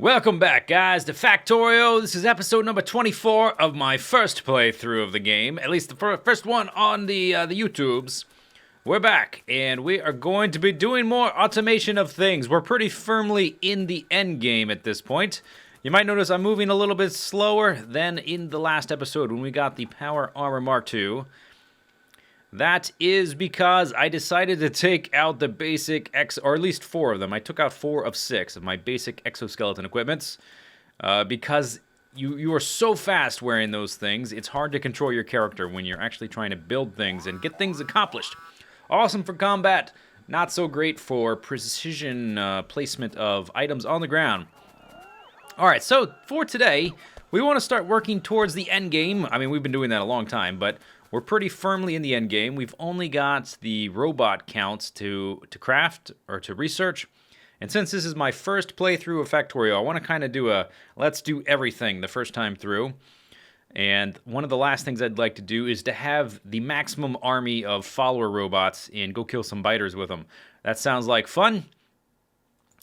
Welcome back, guys, to Factorio. This is episode number 24 of my first playthrough of the game, at least the first one on the YouTubes. We're back, and we are going to be doing more automation of things. We're pretty firmly in the end game at this point. You might notice I'm moving a little bit slower than in the last episode when we got the Power Armor Mark II. That is because I decided to take out the basic or at least 4 of them. I took out 4 of 6 of my basic exoskeleton equipments because you are so fast wearing those things. It's hard to control your character when you're actually trying to build things and get things accomplished. Awesome for combat, not so great for precision placement of items on the ground. Alright, so for today, we want to start working towards the end game. I mean, we've been doing that a long time, but we're pretty firmly in the end game. We've only got the robot counts to craft or to research. And since this is my first playthrough of Factorio, I want to kind of do a let's do everything the first time through. And one of the last things I'd like to do is to have the maximum army of follower robots and go kill some biters with them. That sounds like fun.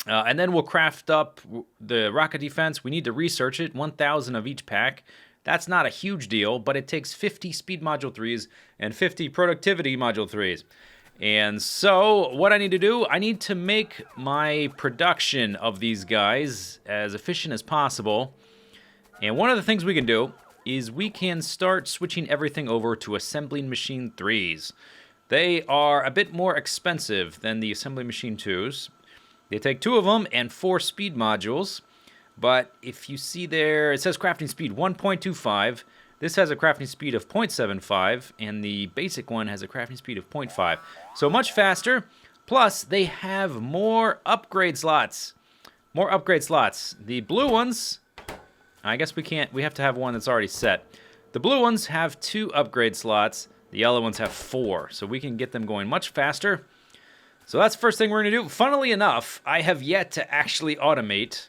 And then we'll craft up the rocket defense. We need to research it, 1,000 of each pack. That's not a huge deal, but it takes 50 speed module 3s and 50 productivity module 3s. And so what I need to do, I need to make my production of these guys as efficient as possible. And one of the things we can do is we can start switching everything over to assembling machine 3s. They are a bit more expensive than the assembly machine 2s. They take 2 of them and 4 speed modules. But if you see there, it says crafting speed 1.25. This has a crafting speed of 0.75, and the basic one has a crafting speed of 0.5. So much faster. Plus, they have more upgrade slots. More upgrade slots. The blue ones, I guess we have to have one that's already set. The blue ones have 2 upgrade slots. The yellow ones have 4. So we can get them going much faster. So that's the first thing we're going to do. Funnily enough, I have yet to actually automate.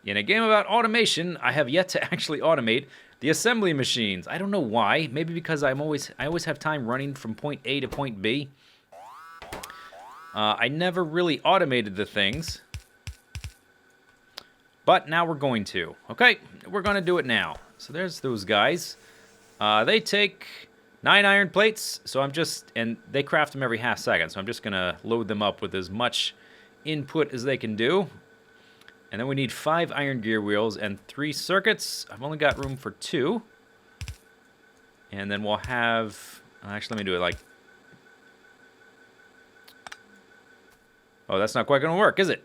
In a game about automation, I have yet to actually automate the assembly machines. I don't know why. Maybe because I always have time running from point A to point B. I never really automated the things. But now we're going to. Okay, we're going to do it now. So there's those guys. They take 9 iron plates, and they craft them every half second. So I'm just going to load them up with as much input as they can do. And then we need 5 iron gear wheels and 3 circuits. I've only got room for 2. And then we'll have... Actually, let me do it like... Oh, that's not quite going to work, is it?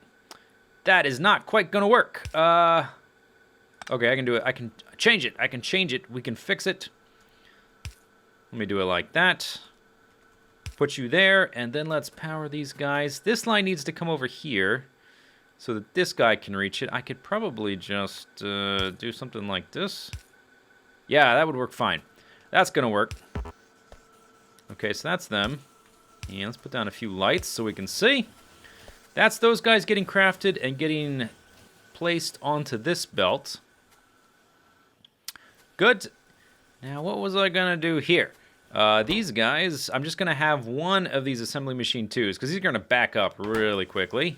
That is not quite going to work. Okay, I can do it. I can change it. I can change it. We can fix it. Let me do it like that. Put you there, and then let's power these guys. This line needs to come over here, so that this guy can reach it. I could probably just do something like this. Yeah, that would work fine. That's going to work. Okay, so that's them. And let's put down a few lights so we can see. That's those guys getting crafted and getting placed onto this belt. Good. Now, what was I going to do here? These guys, I'm just going to have one of these assembly machine 2s, because these are going to back up really quickly.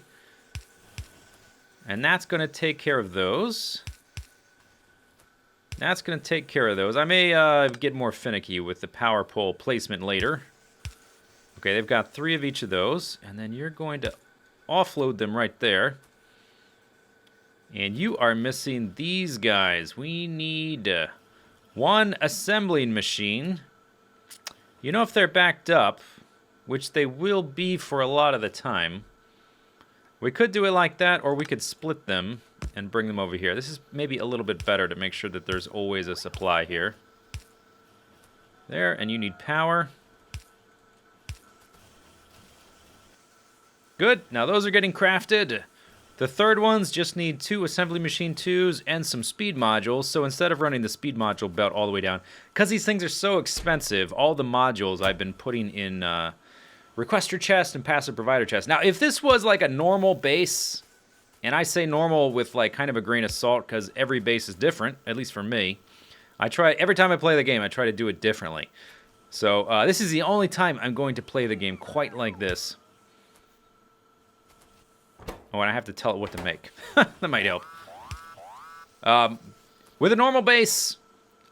And that's going to take care of those. That's going to take care of those. I may get more finicky with the power pole placement later. Okay, they've got 3 of each of those. And then you're going to offload them right there. And you are missing these guys. We need 1 assembling machine. You know, if they're backed up, which they will be for a lot of the time, we could do it like that, or we could split them and bring them over here. This is maybe a little bit better to make sure that there's always a supply here. There, and you need power. Good, now those are getting crafted. The third ones just need 2 assembly machine 2s and some speed modules. So instead of running the speed module belt all the way down, because these things are so expensive, all the modules I've been putting in requester chest and passive provider chest. Now, if this was like a normal base, and I say normal with like kind of a grain of salt because every base is different, at least for me. Every time I play the game, I try to do it differently. So this is the only time I'm going to play the game quite like this. Oh, and I have to tell it what to make. That might help. With a normal base,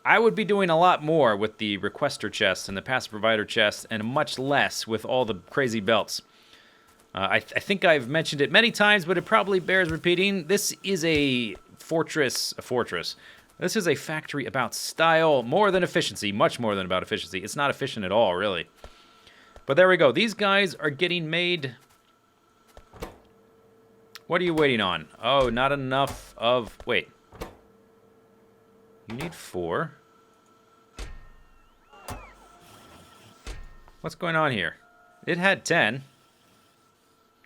I would be doing a lot more with the requester chests and the passive provider chests, and much less with all the crazy belts. I think I've mentioned it many times, but it probably bears repeating. This is a fortress. This is a factory about style, more than efficiency, much more than about efficiency. It's not efficient at all, really. But there we go. These guys are getting made. What are you waiting on? Oh, not enough of... Wait. You need 4. What's going on here? It had 10.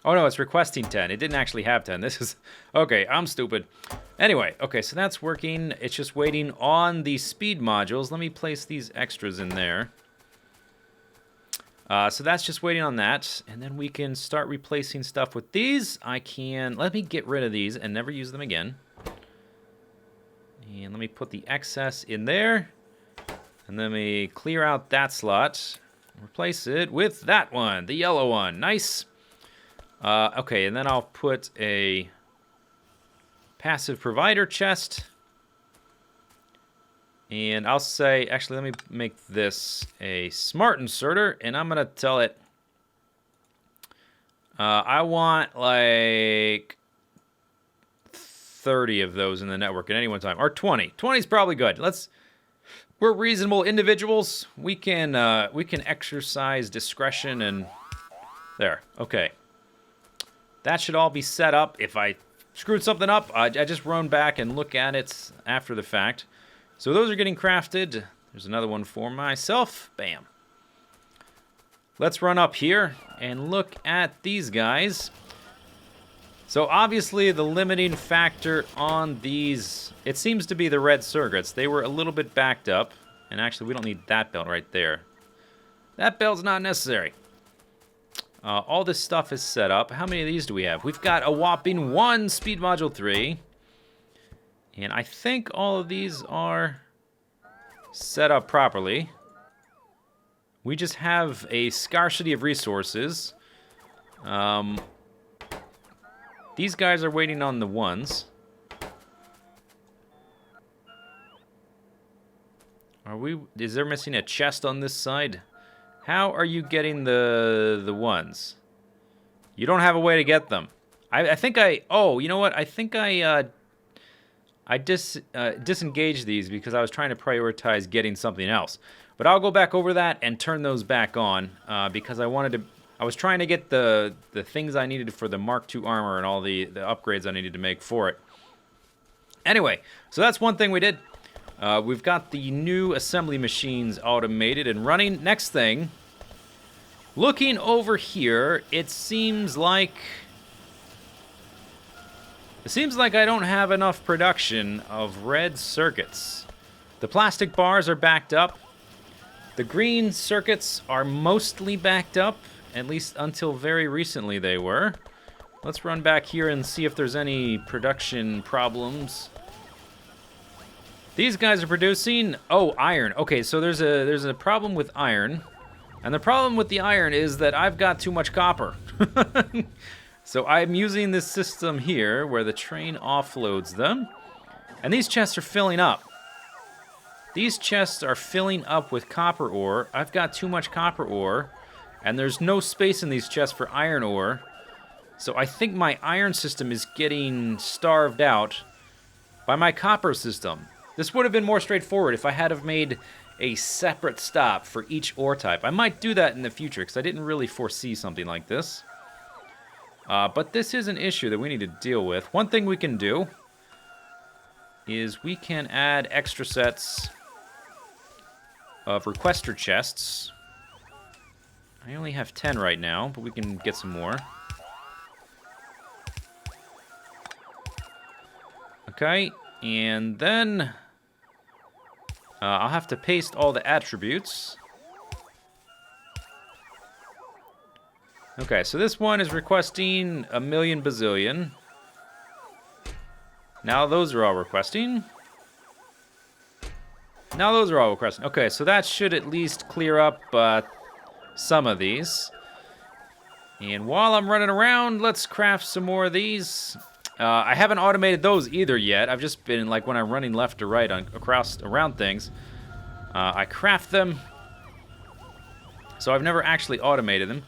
Oh, no, it's requesting 10. It didn't actually have 10. This is... Okay, I'm stupid. Anyway, okay, so that's working. It's just waiting on the speed modules. Let me place these extras in there. So that's just waiting on that. And then we can start replacing stuff with these. Let me get rid of these and never use them again. And let me put the excess in there. And then we clear out that slot. Replace it with that one, the yellow one. Nice. Okay, and then I'll put a passive provider chest. And I'll say, actually, let me make this a smart inserter, and I'm going to tell it, I want like 30 of those in the network at any one time, or 20. 20 is probably good. We're reasonable individuals. We can exercise discretion, and there. Okay. That should all be set up. If I screwed something up, I just run back and look at it after the fact. So those are getting crafted. There's another one for myself. Bam. Let's run up here and look at these guys. So obviously the limiting factor on these, it seems to be the red circuits. They were a little bit backed up. And actually we don't need that belt right there. That belt's not necessary. All this stuff is set up. How many of these do we have? We've got a whopping 1 speed module 3. And I think all of these are set up properly. We just have a scarcity of resources. These guys are waiting on the ones. Is there missing a chest on this side? How are you getting the ones? You don't have a way to get them. I think oh, you know what? I think I disengaged these because I was trying to prioritize getting something else. But I'll go back over that and turn those back on because I was trying to get the things I needed for the Mark II armor and all the upgrades I needed to make for it. Anyway, so that's one thing we did. We've got the new assembly machines automated and running. Next thing, looking over here, it seems like I don't have enough production of red circuits. The plastic bars are backed up. The green circuits are mostly backed up, at least until very recently they were. Let's run back here and see if there's any production problems. These guys are producing, oh, iron. Okay, so there's a problem with iron. And the problem with the iron is that I've got too much copper. So I'm using this system here where the train offloads them. And these chests are filling up. These chests are filling up with copper ore. I've got too much copper ore. And there's no space in these chests for iron ore. So I think my iron system is getting starved out by my copper system. This would have been more straightforward if I had have made a separate stop for each ore type. I might do that in the future because I didn't really foresee something like this. But this is an issue that we need to deal with. One thing we can do is we can add extra sets of requester chests. I only have 10 right now, but we can get some more. Okay, and then I'll have to paste all the attributes. Okay, so this one is requesting a million bazillion. Now those are all requesting. Now those are all requesting. Okay, so that should at least clear up some of these. And while I'm running around, let's craft some more of these. I haven't automated those either yet. I've just been, like, when I'm running left to right around things, I craft them. So I've never actually automated them.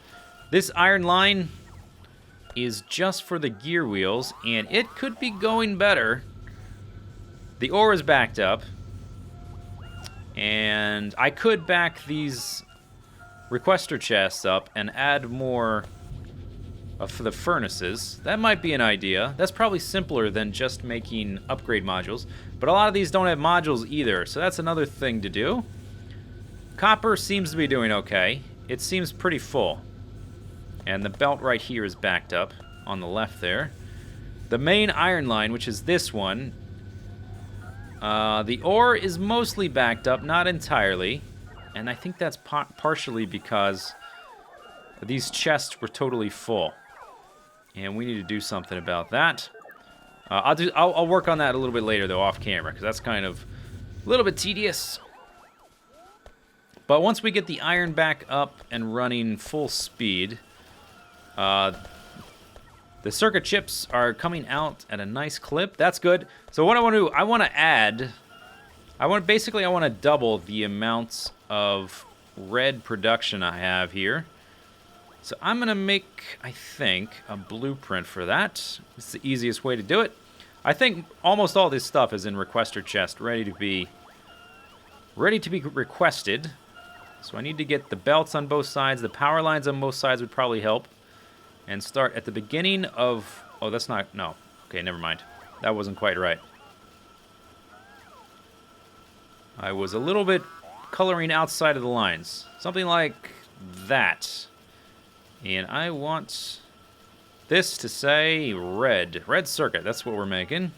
This iron line is just for the gear wheels, and it could be going better. The ore is backed up, and I could back these requester chests up and add more for the furnaces. That might be an idea. That's probably simpler than just making upgrade modules, but a lot of these don't have modules either, so that's another thing to do. Copper seems to be doing okay. It seems pretty full. And the belt right here is backed up on the left there. The main iron line, which is this one, the ore is mostly backed up, not entirely. And I think that's partially because these chests were totally full. And we need to do something about that. I'll work on that a little bit later, though, off camera, because that's kind of a little bit tedious. But once we get the iron back up and running full speed, the circuit chips are coming out at a nice clip. That's good. So what I want to do, I want to double the amounts of red production I have here. So I'm going to make, I think, a blueprint for that. It's the easiest way to do it. I think almost all this stuff is in requester chest, ready to be requested. So I need to get the belts on both sides. The power lines on both sides would probably help. And start at the beginning of... Oh, that's not... No. Okay, never mind. That wasn't quite right. I was a little bit coloring outside of the lines. Something like that. And I want this to say red. Red circuit. That's what we're making.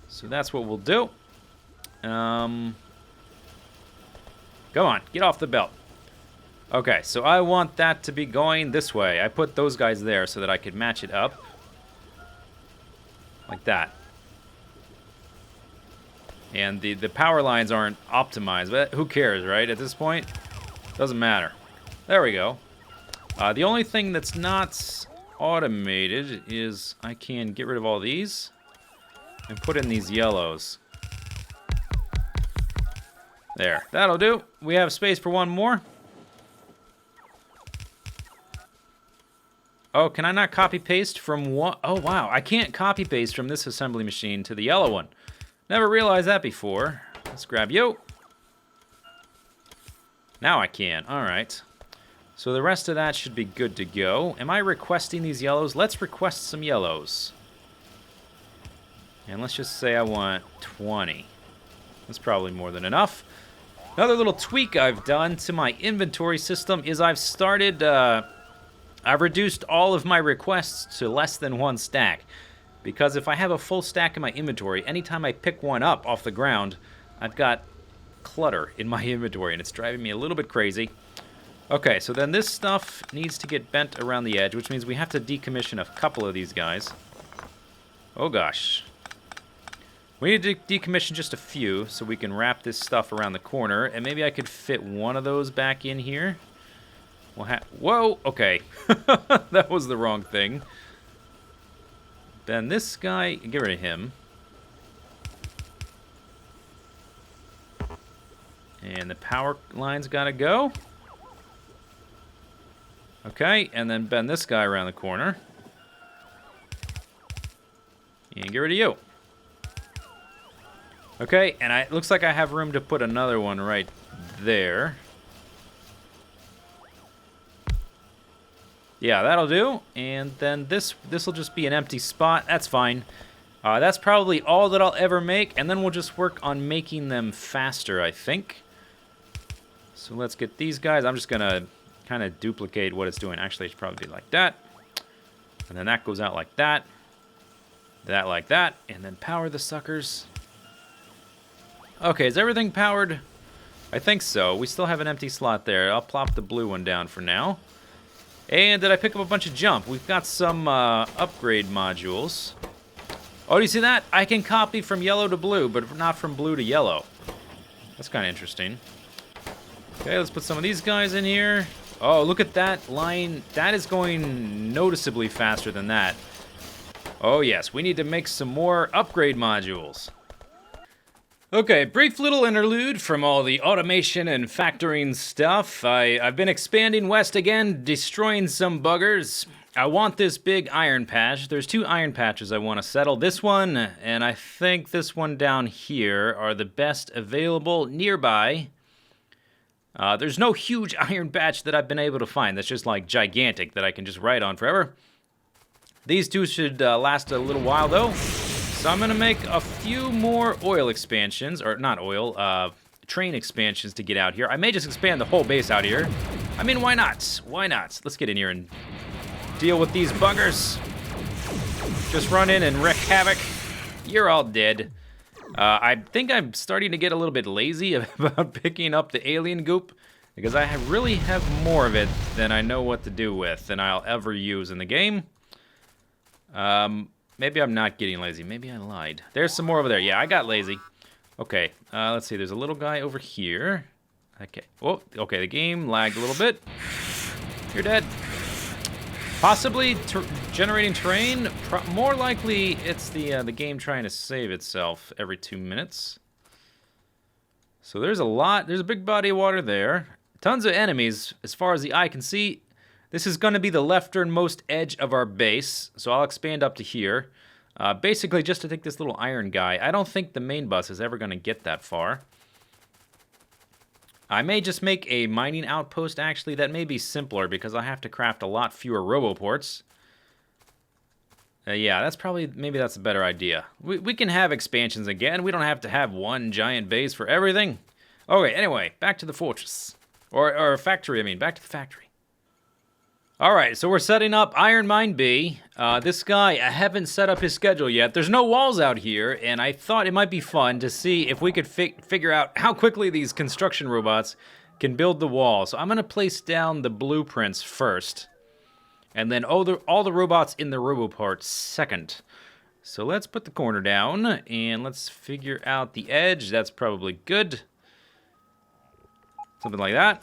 So that's what we'll do. Come on. Get off the belt. Okay, so I want that to be going this way. I put those guys there so that I could match it up. Like that. And the power lines aren't optimized, but who cares, right? At this point, doesn't matter. There we go. The only thing that's not automated is I can get rid of all these and put in these yellows. There, that'll do. We have space for one more. Oh, can I not copy-paste from one? Oh, wow. I can't copy-paste from this assembly machine to the yellow one. Never realized that before. Let's grab you. Now I can. All right. So the rest of that should be good to go. Am I requesting these yellows? Let's request some yellows. And let's just say I want 20. That's probably more than enough. Another little tweak I've done to my inventory system is I've reduced all of my requests to less than one stack. Because if I have a full stack in my inventory, anytime I pick one up off the ground, I've got clutter in my inventory, and it's driving me a little bit crazy. Okay, so then this stuff needs to get bent around the edge, which means we have to decommission a couple of these guys. Oh gosh. We need to decommission just a few so we can wrap this stuff around the corner, and maybe I could fit one of those back in here. Whoa, okay. That was the wrong thing. Then this guy, get rid of him. And the power line's gotta go. Okay, and then bend this guy around the corner. And get rid of you. Okay, and it looks like I have room to put another one right there. Yeah, that'll do. And then this will just be an empty spot. That's fine. That's probably all that I'll ever make, and then we'll just work on making them faster, I think. So let's get these guys. I'm just going to kind of duplicate what it's doing. Actually, it should probably be like that. And then that goes out like that. That like that. And then power the suckers. Okay, is everything powered? I think so. We still have an empty slot there. I'll plop the blue one down for now. And did I pick up a bunch of jump? We've got some upgrade modules. Oh, do you see that? I can copy from yellow to blue, but not from blue to yellow. That's kind of interesting. Okay, let's put some of these guys in here. Oh, look at that line. That is going noticeably faster than that. Oh yes, we need to make some more upgrade modules. Okay, brief little interlude from all the automation and factoring stuff. I've been expanding west again, destroying some buggers. I want this big iron patch. There's 2 iron patches I want to settle. This one, and I think this one down here, are the best available nearby. There's no huge iron patch that I've been able to find that's just like gigantic that I can just ride on forever. These 2 should last a little while though. So I'm gonna make a few more oil expansions, or not oil, train expansions to get out here. I may just expand the whole base out here. I mean, why not? Why not? Let's get in here and deal with these buggers. Just run in and wreak havoc. You're all dead. I think I'm starting to get a little bit lazy about picking up the alien goop, because I really have more of it than I know what to do with than I'll ever use in the game. Maybe I'm not getting lazy. Maybe I lied. There's some more over there. Yeah, I got lazy. Okay, let's see. There's a little guy over here. Okay. Oh, okay, the game lagged a little bit. You're dead. Possibly generating terrain. More likely, it's the game trying to save itself every 2 minutes. So there's a lot. There's a big body of water there. Tons of enemies as far as the eye can see. This is going to be the lefternmost edge of our base, so I'll expand up to here. Basically, just to take this little iron guy. I don't think the main bus is ever going to get that far. I may just make a mining outpost, actually. That may be simpler, because I have to craft a lot fewer roboports. Yeah, that's probably, maybe that's a better idea. We can have expansions again. We don't have to have one giant base for everything. Okay, anyway, back to the fortress. Or factory, I mean, back to the factory. Alright, so we're setting up Iron Mine B. This guy, I haven't set up his schedule yet. There's no walls out here, and I thought it might be fun to see if we could figure out how quickly these construction robots can build the wall. So I'm going to place down the blueprints first, and then all the robots in the roboport second. So let's put the corner down, and let's figure out the edge. That's probably good. Something like that.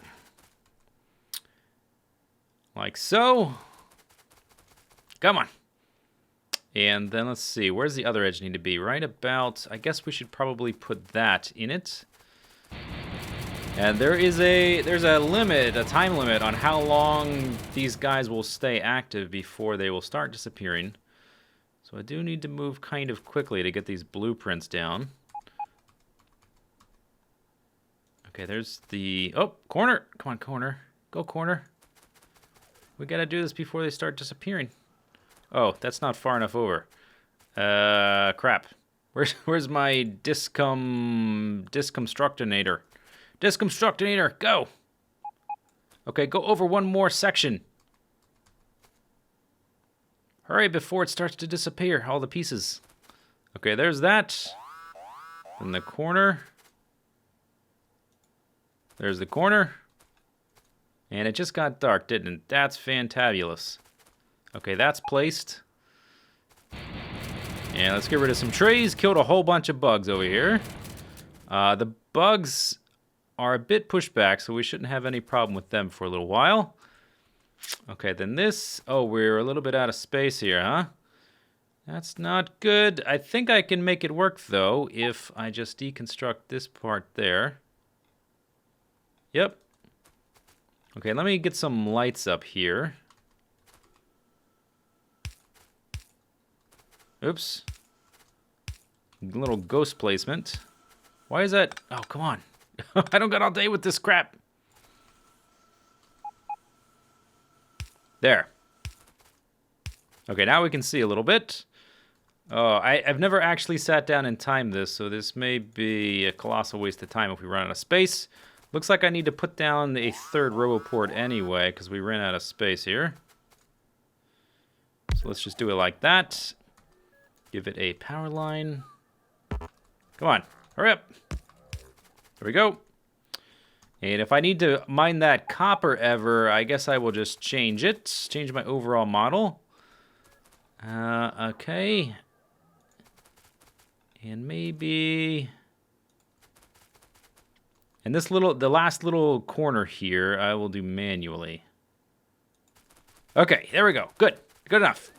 Like so. Come on. And then let's see, where's the other edge need to be? Right about, I guess we should probably put that in it. And there's a limit, a time limit on how long these guys will stay active before they will start disappearing. So I do need to move kind of quickly to get these blueprints down. Okay, there's the, oh, corner. Come on, corner. Go, corner. We gotta do this before they start disappearing. Oh, that's not far enough over. Crap. Where's my discomstructinator? Discomstructinator, go! Okay, go over one more section. Hurry before it starts to disappear, all the pieces. Okay, there's that. In the corner. There's the corner. And it just got dark, didn't it? That's fantabulous. Okay, that's placed. And let's get rid of some trees. Killed a whole bunch of bugs over here. The bugs are a bit pushed back, so we shouldn't have any problem with them for a little while. Okay, then this... Oh, we're a little bit out of space here, huh? That's not good. I think I can make it work, though, if I just deconstruct this part there. Yep. Okay, let me get some lights up here. Oops. A little ghost placement. Why is that? Oh, come on. I don't got all day with this crap. There. Okay, now we can see a little bit. Oh, I've never actually sat down and timed this, so this may be a colossal waste of time if we run out of space. Looks like I need to put down a third roboport anyway, because we ran out of space here. So let's just do it like that. Give it a power line. Come on, hurry up. There we go. And if I need to mine that copper ever, I guess I will just change it. Change my overall model. Okay. And maybe... And this the last little corner here, I will do manually. Okay, there we go. Good. Good enough.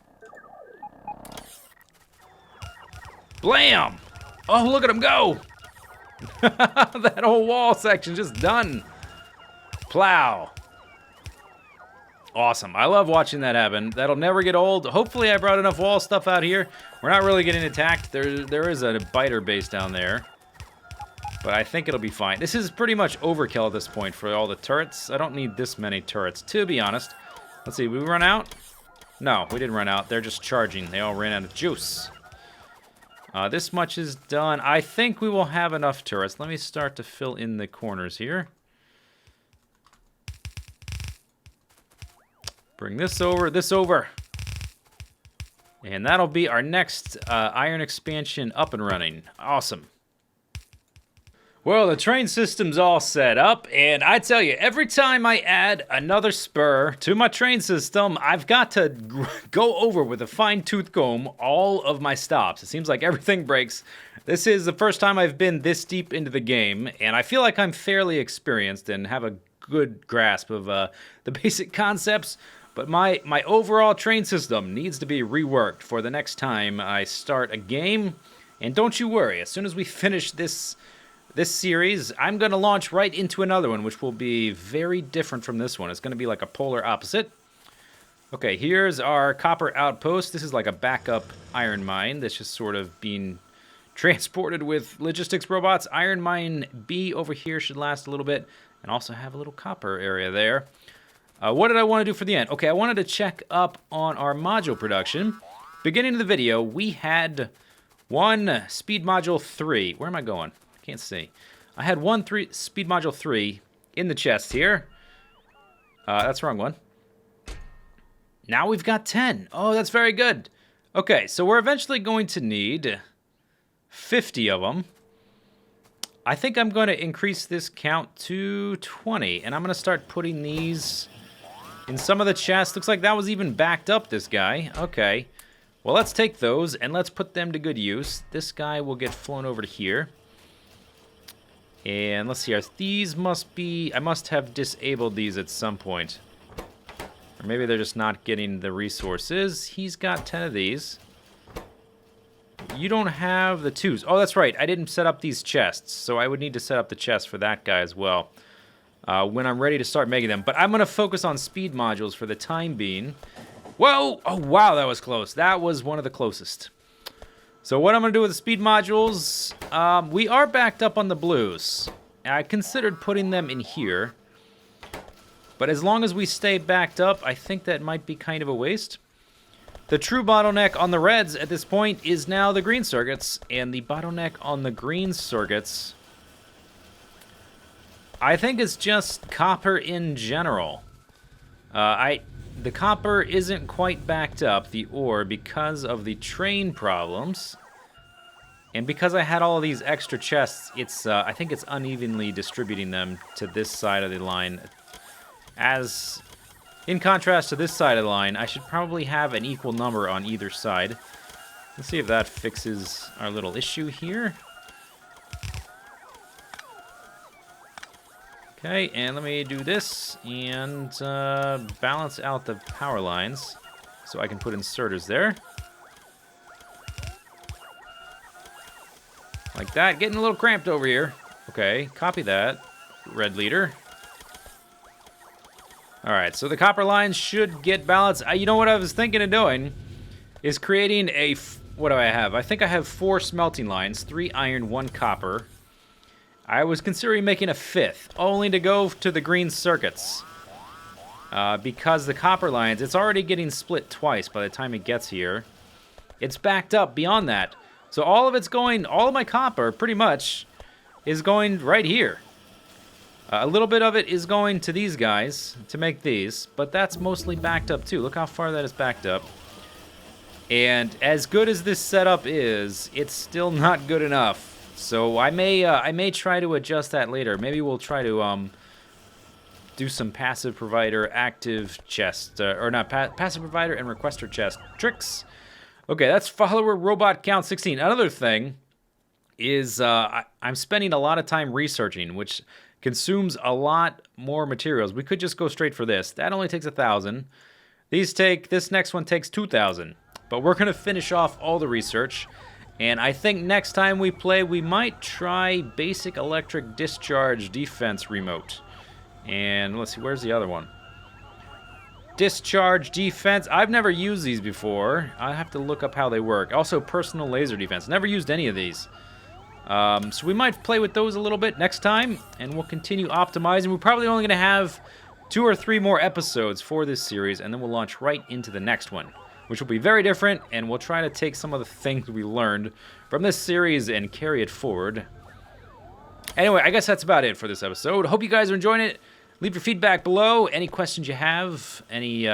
Blam! Oh, look at him go! That whole wall section just done. Plow. Awesome. I love watching that happen. That'll never get old. Hopefully I brought enough wall stuff out here. We're not really getting attacked. There is a biter base down there. But I think it'll be fine. This is pretty much overkill at this point for all the turrets. I don't need this many turrets, to be honest. Let's see, we run out? No, we didn't run out. They're just charging. They all ran out of juice. This much is done. I think we will have enough turrets. Let me start to fill in the corners here. Bring this over. And that'll be our next iron expansion up and running. Awesome. Well, the train system's all set up, and I tell you, every time I add another spur to my train system, I've got to go over with a fine-tooth comb all of my stops. It seems like everything breaks. This is the first time I've been this deep into the game, and I feel like I'm fairly experienced and have a good grasp of the basic concepts, but my overall train system needs to be reworked for the next time I start a game. And don't you worry, as soon as we finish this series, I'm going to launch right into another one, which will be very different from this one. It's going to be like a polar opposite. Okay, here's our copper outpost. This is like a backup iron mine that's just sort of being transported with logistics robots. Iron mine B over here should last a little bit and also have a little copper area there. What did I want to do for the end? Okay, I wanted to check up on our module production. Beginning of the video, we had one speed module 3. Where am I going? Can't see. I had speed module 3 in the chest here. That's the wrong one. Now we've got 10. Oh, that's very good. Okay, so we're eventually going to need 50 of them. I think I'm going to increase this count to 20, and I'm going to start putting these in some of the chests. Looks like that was even backed up, this guy. Okay. Well, let's take those, and let's put them to good use. This guy will get flown over to here. And let's see, these must be... I must have disabled these at some point. Or maybe they're just not getting the resources. He's got 10 of these. You don't have the 2s. Oh, that's right. I didn't set up these chests. So I would need to set up the chest for that guy as well. When I'm ready to start making them. But I'm going to focus on speed modules for the time being. Whoa! Oh, wow, that was close. That was one of the closest. So what I'm going to do with the speed modules, we are backed up on the blues. I considered putting them in here. But as long as we stay backed up, I think that might be kind of a waste. The true bottleneck on the reds at this point is now the green circuits. And the bottleneck on the green circuits, I think it's just copper in general. The copper isn't quite backed up, the ore, because of the train problems. And because I had all of these extra chests, it's I think it's unevenly distributing them to this side of the line. As, in contrast to this side of the line, I should probably have an equal number on either side. Let's see if that fixes our little issue here. Okay, and let me do this and balance out the power lines so I can put inserters there. Like that. Getting a little cramped over here. Okay, copy that, red leader. Alright, so the copper lines should get balanced. You know what I was thinking of doing is creating a... What do I have? I think I have 4 smelting lines, 3 iron, 1 copper. I was considering making a 5th, only to go to the green circuits. Because the copper lines, it's already getting split twice by the time it gets here. It's backed up beyond that. So all of my copper, pretty much, is going right here. A little bit of it is going to these guys to make these, but that's mostly backed up too. Look how far that is backed up. And as good as this setup is, it's still not good enough. So I may try to adjust that later. Maybe we'll try to do some passive provider active chest, or not passive provider and requester chest tricks. Okay, that's follower robot count 16. Another thing is I'm spending a lot of time researching, which consumes a lot more materials. We could just go straight for this. That only takes 1,000. This next one takes 2,000. But we're gonna finish off all the research. And I think next time we play, we might try basic electric discharge defense remote. And let's see, where's the other one? Discharge defense. I've never used these before. I have to look up how they work. Also, personal laser defense. Never used any of these. So we might play with those a little bit next time, and we'll continue optimizing. We're probably only going to have 2 or 3 more episodes for this series, and then we'll launch right into the next one, which will be very different, and we'll try to take some of the things we learned from this series and carry it forward. Anyway, I guess that's about it for this episode. Hope you guys are enjoying it. Leave your feedback below. Any questions you have, any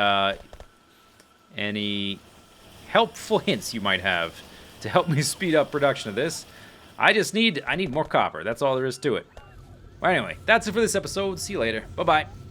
helpful hints you might have to help me speed up production of this. I need more copper. That's all there is to it. Well, anyway, that's it for this episode. See you later. Bye-bye.